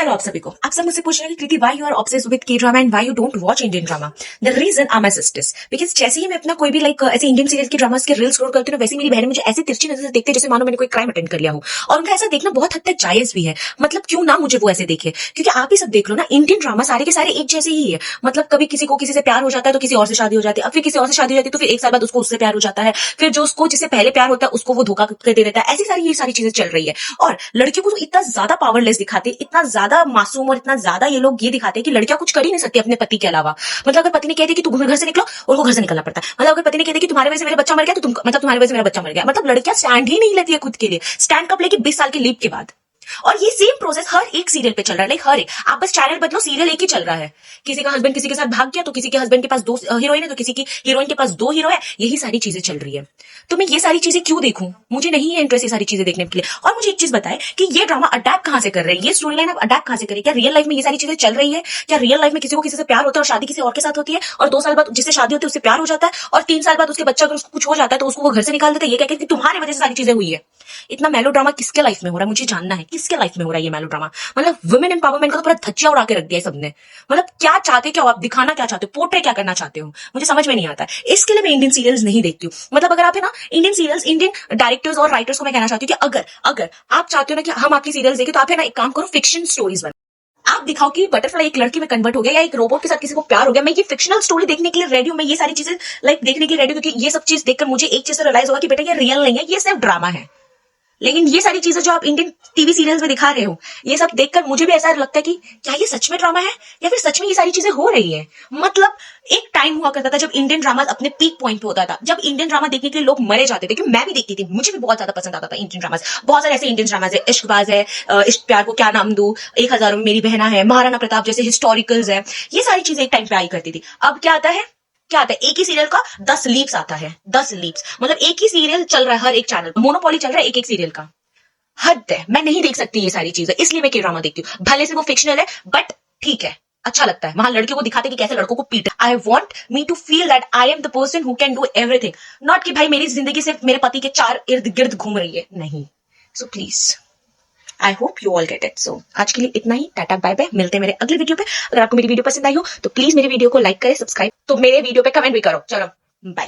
Hello आप सभी को। आप सब मुझसे पूछ रहे हैं कि Kriti why you are obsessed with K drama and why you don't watch Indian drama. The reason I my sisters, because जैसे ही मैं अपना कोई भी ऐसे इंडियन सीरियल के ड्रामास के रील स्क्रॉल करती हूँ, वैसे मेरी बहनें मुझे ऐसे तिरछी नजर से देखते हैं जैसे मानो मैंने कोई क्राइम अटेंड कर लिया हो। और उनका ऐसा देखना बहुत हद तक जायज भी है। मतलब क्यों ना मुझे वो ऐसे देखे, क्योंकि आप ही सब देख लो ना, इंडियन ड्रामा सारे के सारे एक जैसे ही है। मतलब कभी किसी को किसी से प्यार हो जाता है तो किसी और से शादी हो जाती है, अब फिर किसी और से शादी हो जाती है तो फिर एक साल बाद उसको उससे प्यार हो जाता है, फिर जो उसको जिससे पहले प्यार होता है उसको वो धोखा दे देता है। ऐसी सारी ये सारी चीजें चल रही है। और लड़कियों को तो इतना ज्यादा पावरलेस दिखाते, इतना ज्यादा मासूम और इतना ज्यादा ये लोग ये दिखाते हैं कि लड़कियां कुछ कर ही नहीं सकती अपने पति के अलावा। मतलब अगर पति ने कह दिया कि तुम घर से निकलो, उनको घर से निकलना पड़ता है। मतलब अगर पति ने कह दिया कि तुम्हारे वजह से मेरा बच्चा मर गया तो तुम्हारे वजह से मेरा बच्चा मर गया। मतलब लड़कियां स्टैंड ही नहीं लेती है खुद के लिए। स्टैंड कब लेके 20 साल के लीव के बाद। और ये सेम प्रोसेस हर एक सीरियल पे चल रहा है। लाइक हर एक, आप बस चैनल बदलो, सीरियल एक ही चल रहा है। किसी का हस्बैंड किसी के साथ भाग गया तो किसी के हस्बैंड के पास 2 हीरोइन है, तो किसी की हीरोइन के पास 2 हीरो है। यही सारी चीजें चल रही है। तो मैं ये सारी चीजें क्यों देखूं? मुझे नहीं है इंटरेस्ट ये सारी चीजें देखने के लिए। और मुझे एक चीज बताए कि ये ड्रामा अडैप्ट कहां से कर रहे हैं, ये स्टोरी लाइन अब अडैप्ट कहां से करें? क्या रियल लाइफ में ये सारी चीजें चल रही है? क्या रियल लाइफ में किसी को किसी से प्यार होता है और शादी किसी और के साथ होती है, और 2 साल बाद जिससे शादी होती है उससे प्यार हो जाता है, और 3 साल बाद उसके बच्चा अगर उसको कुछ हो जाता है तो उसको वो घर से निकाल देते हैं, ये कहते हैं कि तुम्हारी वजह से सारी चीजें हुई है। इतना मेलो ड्रामा किसके लाइफ में हो रहा है? मुझे जानना है किसके लाइफ में हो रहा है ये मेलो ड्रामा। मतलब वुमेन एम्पावरमेंट का तो पूरा धज्जिया उड़ा के रख दिया है सबने। मतलब क्या चाहते, क्या आप दिखाना क्या चाहते हो, पोर्ट्रे क्या करना चाहते हो, मुझे समझ में नहीं आता है। इसके लिए मैं इंडियन सीरियल्स नहीं देखती हूँ। मतलब अगर आप है ना इंडियन सीरियल्स, इंडियन डायरेक्टर्स और राइटर्स को मैं कहना चाहती हूँ कि अगर आप चाहते हो ना कि हम आपकी सीरियल्स देखें, तो आप है ना एक काम करो, फिक्शन स्टोरीज बनाओ। आप दिखाओ कि बटरफ्लाई एक लड़की में कन्वर्ट हो गया या एक रोबोट के साथ किसी को प्यार हो गया। मैं ये फिक्शनल स्टोरी देखने के लिए रेडी हूं। मैं ये सारी चीजें देखने के लिए रेडी हूं, क्योंकि ये सब चीज देखकर मुझे एक चीज से रियलाइज होगा कि बेटा ये रियल नहीं है, ये सिर्फ ड्रामा है। लेकिन ये सारी चीजें जो आप इंडियन टीवी सीरियल्स में दिखा रहे हो, ये सब देखकर मुझे भी ऐसा लगता है कि क्या ये सच में ड्रामा है या फिर सच में ये सारी चीजें हो रही है। मतलब एक टाइम हुआ करता था जब इंडियन ड्रामा अपने पीक पॉइंट पे होता था, जब इंडियन ड्रामा देखने के लिए लोग मरे जाते थे। कि मैं भी देखती थी, मुझे भी बहुत ज्यादा पसंद आता था इंडियन ड्रामास। बहुत सारे ऐसे इंडियन ड्रामास है, इश्कबाज है, इश्क प्यार को क्या नाम दूं, 1000 में मेरी बहना है, महाराणा प्रताप जैसे हिस्टोरिकल्स है। ये सारी चीजें एक टाइम पे आई करती थी। अब क्या आता है, एक ही सीरियल का 10 लीप्स आता है, 10 लीप्स। मतलब एक ही सीरियल चल रहा है हर एक चैनल, मोनोपोली चल रहा है एक सीरियल का। हद है, मैं नहीं देख सकती ये सारी चीजें, इसलिए मैं के ड्रामा देखती हूँ। भले से वो फिक्शनल है बट ठीक है, अच्छा लगता है। वहां लड़कियों को दिखाते कि कैसे लड़कों को पीट। I want me to feel that I am the person who can do everything, not कि भाई मेरी जिंदगी सिर्फ मेरे पति के 4 इर्द गिर्द घूम रही है। नहीं। So please, I hope you all get it. So आज के लिए इतना ही। टाटा बाय बाय, मिलते हैं मेरे अगले वीडियो पे। अगर आपको मेरी वीडियो पसंद आई हो तो प्लीज मेरे वीडियो को लाइक करें, सब्सक्राइब, तो मेरे वीडियो पे कमेंट भी करो। चलो बाय।